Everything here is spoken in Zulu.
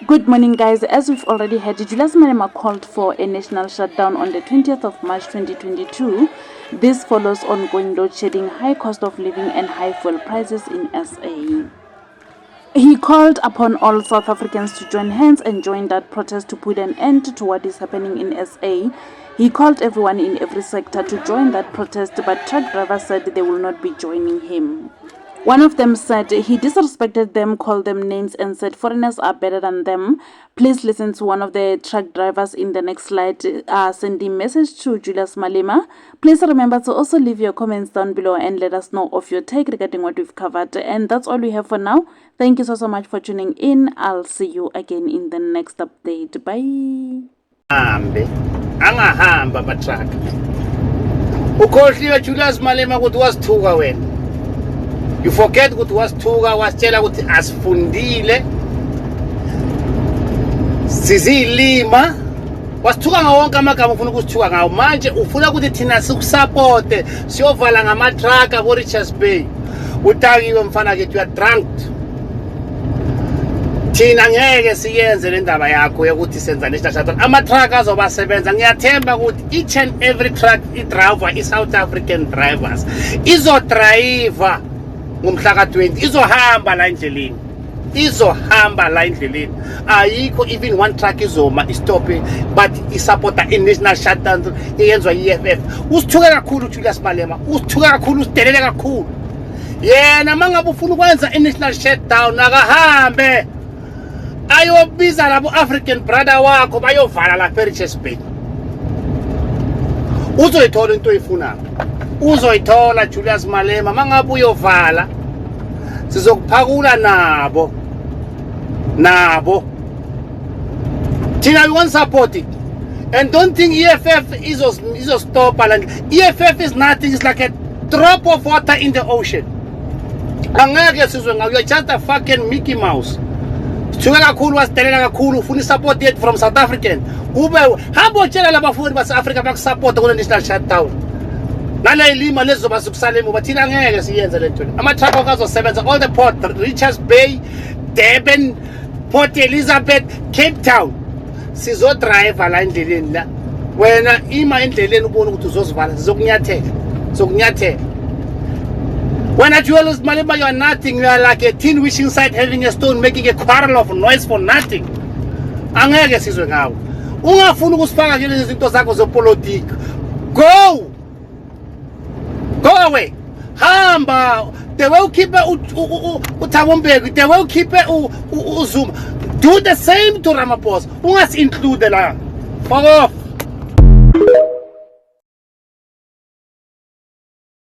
Good morning, guys. As we've already heard, Julius Malema called for a national shutdown on the 20th of March 2022. This follows ongoing load shedding, high cost of living, and high fuel prices in SA. He called upon all South Africans to join hands and join that protest to put an end to what is happening in SA. He called everyone in every sector to join that protest, but truck drivers said they will not be joining him. One of them said he disrespected them, called them names, and said foreigners are better than them. Please listen to one of the truck drivers in the next slide sending message to Julius Malema. Please remember to also leave your comments down below and let us know of your take regarding what we've covered. And that's all we have for now. Thank you so much for tuning in. I'll see you again in the next update. Bye. Angahamba amatruck. Ukhohliwe Julius Malema ukuthi wasithuka wena. You forget ukuthi wasithuka wasitshela ukuthi asifundile. Sizilima. Wasithuka ngawo wonke amagama ufuna ukusithuka ngawo. Manje ufuna ukuthi thina sikusupport siyovala ngamatruck ko Richards Bay. Utakiwe mfana ke you are drunk. Thina ngeke siyenze le ndaba yakho yokuthi senza national shutdown. Ama-truck azobasebenza. Ngiyathemba ukuthi each and every truck i-driver i-South African drivers izo-driver ngomhla ka-20 izohamba la endleleni. Ayikho even one truck izoma istophe but isupporta i-national shutdown eyenzwa i-EFF. Usithuke kakhulu uJulius Malema. Usithuke kakhulu, usidelele kakhulu. Yena mangabe ufuna ukwenza i-national shutdown akahambe ayobiza labo African brother wakho bayovala la Richards Bay. Uzoyithola into oyifunayo. Uzoyithola Julius Malema mangabe uyovala. Sizokuphakula nabo. Thina we want support it. And don't think EFF is stop. EFF is nothing. It's like a drop of water in the ocean. Angeke sizwe ngawo. You're just a fucking Mickey Mouse. Thuka kakhulu wasitelela kakhulu ufuna support yet from South African. Ube hamba utshela labafundi base Africa bakusupport kule national shutdown. Nale ilima lezoba sukusalema bathina ngeke siyenze lento. Ama-truck azosebenza all the port, Richards Bay, Durban, Port Elizabeth, Cape Town. Sizodrive la endleleni la. Wena ima endleleni ubona ukuthi uzozivala sizokunyathela. When at Julius Malema, you are nothing. You are like a tin which inside having a stone making a quarrel of noise for nothing. Angeke sizwe ngawo. Ungafuna ukusifaka kule izinto zakho zepolitiki. Go away. Hamba. The way you keep uThabombeki, the way you keep uZuma. Do the same to Ramaphosa. Ungas include la. Fuck off.